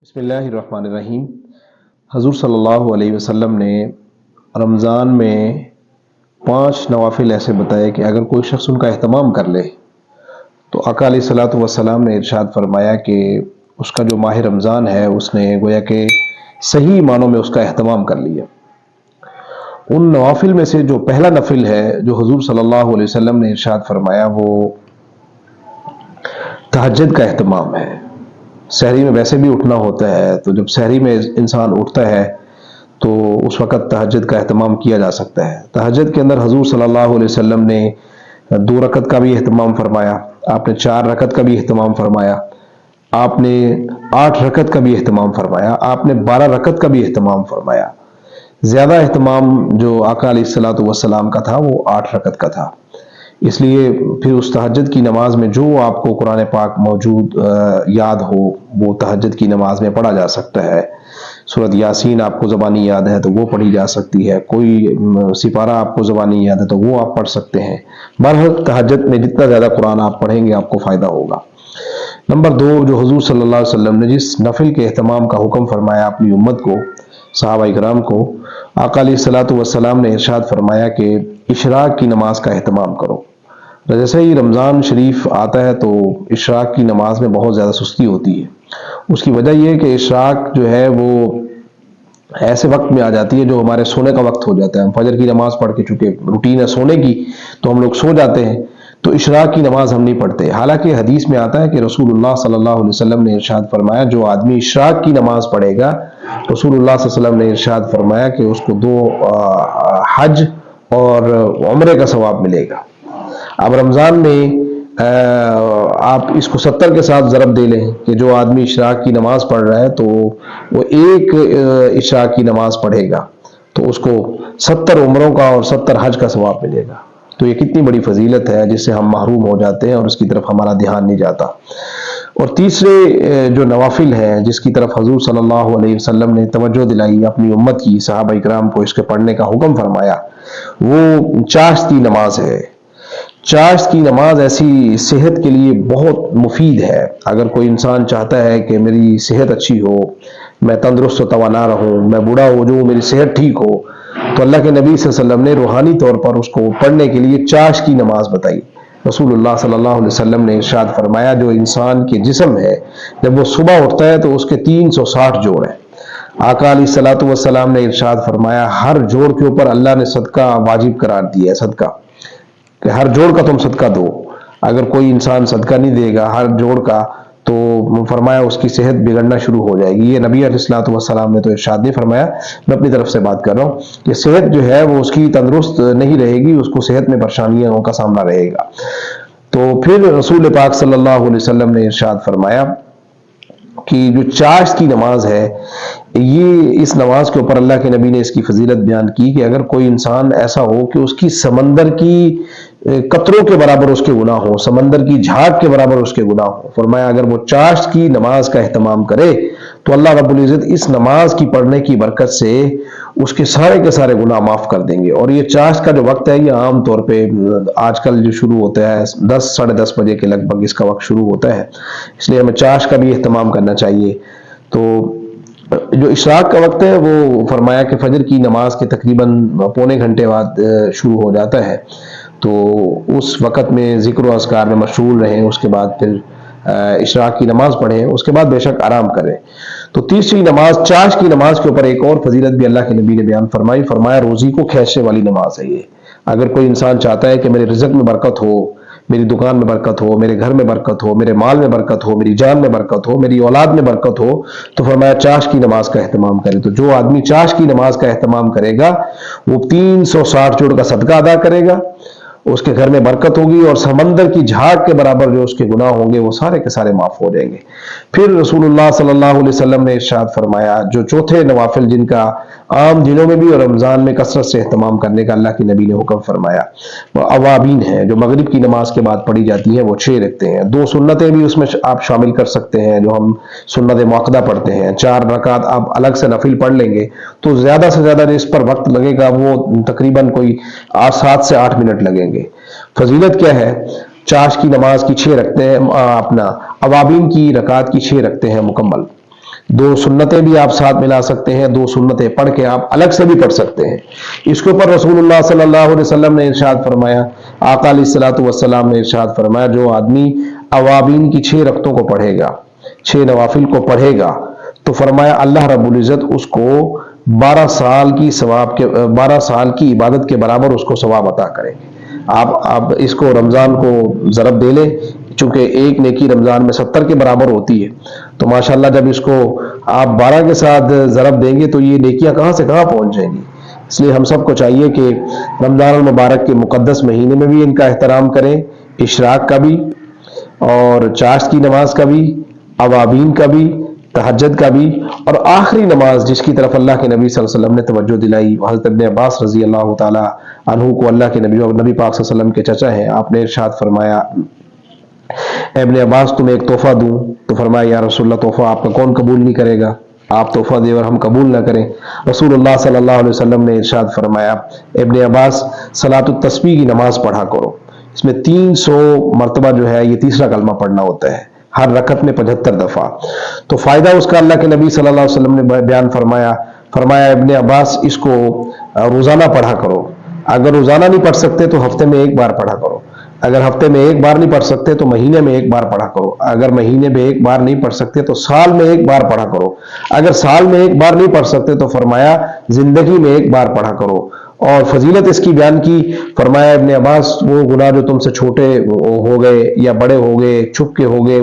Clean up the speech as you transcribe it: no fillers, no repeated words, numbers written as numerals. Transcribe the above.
بسم اللہ الرحمن الرحیم۔ حضور صلی اللہ علیہ وسلم نے رمضان میں 5 نوافل ایسے بتائے کہ اگر کوئی شخص ان کا اہتمام کر لے تو آقا علیہ الصلوۃ والسلام نے ارشاد فرمایا کہ اس کا جو ماہ رمضان ہے اس نے گویا کہ صحیح معنوں میں اس کا اہتمام کر لیا۔ ان نوافل میں سے جو پہلا نفل ہے جو حضور صلی اللہ علیہ وسلم نے ارشاد فرمایا وہ تہجد کا اہتمام ہے۔ سحری میں ویسے بھی اٹھنا ہوتا ہے، تو جب سحری میں انسان اٹھتا ہے تو اس وقت تہجد کا اہتمام کیا جا سکتا ہے۔ تہجد کے اندر حضور صلی اللہ علیہ وسلم نے 2 رکعت کا بھی اہتمام فرمایا، آپ نے 4 رکعت کا بھی اہتمام فرمایا، آپ نے 8 رکعت کا بھی اہتمام فرمایا، آپ نے 12 رکعت کا بھی اہتمام فرمایا۔ زیادہ اہتمام جو آقا علیہ الصلوۃ والسلام کا تھا وہ 8 رکعت کا تھا۔ اس لیے پھر اس تہجد کی نماز میں جو آپ کو قرآن پاک موجود یاد ہو وہ تہجد کی نماز میں پڑھا جا سکتا ہے۔ سورۃ یاسین آپ کو زبانی یاد ہے تو وہ پڑھی جا سکتی ہے، کوئی سپارہ آپ کو زبانی یاد ہے تو وہ آپ پڑھ سکتے ہیں۔ بہرحال تہجد میں جتنا زیادہ قرآن آپ پڑھیں گے آپ کو فائدہ ہوگا۔ نمبر 2، جو حضور صلی اللہ علیہ وسلم نے جس نفل کے اہتمام کا حکم فرمایا اپنی امت کو، صحابہ کرام کو، آقا علیہ الصلوۃ والسلام نے ارشاد فرمایا کہ اشراق کی نماز کا اہتمام کرو۔ جیسے ہی رمضان شریف آتا ہے تو اشراق کی نماز میں بہت زیادہ سستی ہوتی ہے۔ اس کی وجہ یہ ہے کہ اشراق جو ہے وہ ایسے وقت میں آ جاتی ہے جو ہمارے سونے کا وقت ہو جاتا ہے۔ ہم فجر کی نماز پڑھ کے چونکہ روٹین ہے سونے کی تو ہم لوگ سو جاتے ہیں، تو اشراق کی نماز ہم نہیں پڑھتے۔ حالانکہ حدیث میں آتا ہے کہ رسول اللہ صلی اللہ علیہ وسلم نے ارشاد فرمایا جو آدمی اشراق کی نماز پڑھے گا، رسول اللہ صلی اللہ علیہ وسلم نے ارشاد فرمایا کہ اس کو 2 حج اور عمرے کا ثواب ملے گا۔ اب رمضان میں آپ اس کو 70 کے ساتھ ضرب دے لیں کہ جو آدمی اشراق کی نماز پڑھ رہا ہے تو وہ 1 اشراق کی نماز پڑھے گا تو اس کو 70 عمروں کا اور 70 حج کا ثواب ملے گا۔ تو یہ کتنی بڑی فضیلت ہے جس سے ہم محروم ہو جاتے ہیں اور اس کی طرف ہمارا دھیان نہیں جاتا۔ اور تیسرے جو نوافل ہیں جس کی طرف حضور صلی اللہ علیہ وسلم نے توجہ دلائی اپنی امت کی، صحابہ کرام کو اس کے پڑھنے کا حکم فرمایا، وہ چاشت کی نماز ہے۔ چاشت کی نماز ایسی صحت کے لیے بہت مفید ہے۔ اگر کوئی انسان چاہتا ہے کہ میری صحت اچھی ہو، میں تندرست و توانا رہوں، میں بوڑھا ہو جاؤں، میری صحت ٹھیک ہو، تو اللہ کے نبی صلی اللہ علیہ وسلم نے روحانی طور پر اس کو پڑھنے کے لیے چاشت کی نماز بتائی۔ رسول اللہ صلی اللہ علیہ وسلم نے ارشاد فرمایا جو انسان کے جسم ہے جب وہ صبح اٹھتا ہے تو اس کے 360 جوڑ ہیں۔ آقا علیہ الصلوۃ والسلام نے ارشاد فرمایا ہر جوڑ کے اوپر اللہ نے صدقہ واجب قرار دیا ہے، صدقہ کہ ہر جوڑ کا تم صدقہ دو۔ اگر کوئی انسان صدقہ نہیں دے گا ہر جوڑ کا تو فرمایا اس کی صحت بگڑنا شروع ہو جائے گی۔ یہ نبی علیہ الصلوۃ والسلام نے تو ارشاد نہیں فرمایا، میں اپنی طرف سے بات کر رہا ہوں کہ صحت جو ہے وہ اس کی تندرست نہیں رہے گی، اس کو صحت میں پریشانیوں کا سامنا رہے گا۔ تو پھر رسول پاک صلی اللہ علیہ وسلم نے ارشاد فرمایا کہ جو چاشت کی نماز ہے، یہ اس نماز کے اوپر اللہ کے نبی نے اس کی فضیلت بیان کی کہ اگر کوئی انسان ایسا ہو کہ اس کی سمندر کی قطروں کے برابر اس کے گناہ ہوں، سمندر کی جھاگ کے برابر اس کے گناہ ہوں، فرمایا اگر وہ چاشت کی نماز کا اہتمام کرے تو اللہ رب العزت اس نماز کی پڑھنے کی برکت سے اس کے سارے گناہ معاف کر دیں گے۔ اور یہ چاشت کا جو وقت ہے یہ عام طور پہ آج کل جو شروع ہوتا ہے 10 ساڑھے 10 بجے کے لگ بھگ اس کا وقت شروع ہوتا ہے، اس لیے ہمیں چاشت کا بھی اہتمام کرنا چاہیے۔ تو جو اشراق کا وقت ہے وہ فرمایا کہ فجر کی نماز کے تقریباً پونے گھنٹے بعد شروع ہو جاتا ہے، تو اس وقت میں ذکر و اذکار میں مشغول رہیں، اس کے بعد پھر اشراق کی نماز پڑھیں، اس کے بعد بے شک آرام کریں۔ تو تیسری نماز چاشت کی نماز کے اوپر ایک اور فضیلت بھی اللہ کے نبی نے بیان فرمائی، فرمایا روزی کو کھینچنے والی نماز ہے یہ۔ اگر کوئی انسان چاہتا ہے کہ میرے رزق میں برکت ہو، میری دکان میں برکت ہو، میرے گھر میں برکت ہو، میرے مال میں برکت ہو، میری جان میں برکت ہو، میری اولاد میں برکت ہو، تو فرمایا چاشت کی نماز کا اہتمام کرے۔ تو جو آدمی چاشت کی نماز کا اہتمام کرے گا وہ 360 جوڑ کا صدقہ ادا کرے گا، اس کے گھر میں برکت ہوگی اور سمندر کی جھاگ کے برابر جو اس کے گناہ ہوں گے وہ سارے کے سارے معاف ہو جائیں گے۔ پھر رسول اللہ صلی اللہ علیہ وسلم نے ارشاد فرمایا جو چوتھے نوافل جن کا عام دنوں میں بھی اور رمضان میں کثرت سے اہتمام کرنے کا اللہ کے نبی نے حکم فرمایا، وہ اوابین ہیں جو مغرب کی نماز کے بعد پڑھی جاتی ہیں، وہ 6 رکھتے ہیں۔ 2 سنتیں بھی اس میں آپ شامل کر سکتے ہیں جو ہم سنت مؤکدہ پڑھتے ہیں، 4 رکعت آپ الگ سے نفل پڑھ لیں گے تو زیادہ سے زیادہ اس پر وقت لگے گا وہ تقریباً کوئی 7 سے 8 منٹ لگیں گے۔ فضیلت کیا ہے؟ چاشت کی نماز کی 6 رکھتے ہیں، اپنا اوابین کی رکعات کی 6 رکھتے ہیں مکمل۔ دو سنتیں بھی آپ ساتھ ملا سکتے ہیں، دو سنتیں پڑھ کے آپ الگ سے بھی پڑھ سکتے ہیں۔ اس کے اوپر رسول اللہ صلی اللہ علیہ وسلم نے ارشاد فرمایا، آقا علیہ الصلوۃ والسلام نے ارشاد فرمایا، جو آدمی اوابین کی 6 رکعتوں کو پڑھے گا، 6 نوافل کو پڑھے گا، تو فرمایا اللہ رب العزت اس کو 12 سال کی عبادت کے برابر اس کو ثواب عطا کریں گے۔ آپ اس کو رمضان کو ضرب دے لیں، چونکہ ایک نیکی رمضان میں 70 کے برابر ہوتی ہے، تو ماشاءاللہ جب اس کو آپ 12 کے ساتھ ضرب دیں گے تو یہ نیکیاں کہاں سے کہاں پہنچ جائیں گی۔ اس لیے ہم سب کو چاہیے کہ رمضان المبارک کے مقدس مہینے میں بھی ان کا احترام کریں، اشراق کا بھی، اور چاشت کی نماز کا بھی، اوابین کا بھی، تہجد کا بھی، اور آخری نماز جس کی طرف اللہ کے نبی صلی اللہ علیہ وسلم نے توجہ دلائی، حضرت ابن عباس رضی اللہ تعالی عنہ کو اللہ کے نبی پاک صلی اللہ علیہ وسلم کے چچا ہیں، آپ نے ارشاد فرمایا، اے ابن عباس تمہیں ایک تحفہ دوں؟ تو فرمایا یا رسول اللہ تحفہ آپ کا کون قبول نہیں کرے گا، آپ تحفہ دے اور ہم قبول نہ کریں۔ رسول اللہ صلی اللہ علیہ وسلم نے ارشاد فرمایا، ابن عباس صلاۃ التسبیح کی نماز پڑھا کرو، اس میں 300 مرتبہ جو ہے یہ تیسرا کلمہ پڑھنا ہوتا ہے، ہر رکعت میں 75 دفعہ۔ تو فائدہ اس کا اللہ کے نبی صلی اللہ علیہ وسلم نے بیان فرمایا ابن عباس اس کو روزانہ پڑھا کرو، اگر روزانہ نہیں پڑھ سکتے تو ہفتے میں ایک بار پڑھا کرو، اگر ہفتے میں ایک بار نہیں پڑھ سکتے تو مہینے میں ایک بار پڑھا کرو، اگر مہینے میں ایک بار نہیں پڑھ سکتے تو سال میں ایک بار پڑھا کرو، اگر سال میں ایک بار نہیں پڑھ سکتے تو فرمایا زندگی میں ایک بار پڑھا کرو۔ اور فضیلت اس کی بیان کی، فرمایا ابن عباس وہ گناہ جو تم سے چھوٹے ہو گئے یا بڑے ہو گئے، چھپ کے ہو گئے،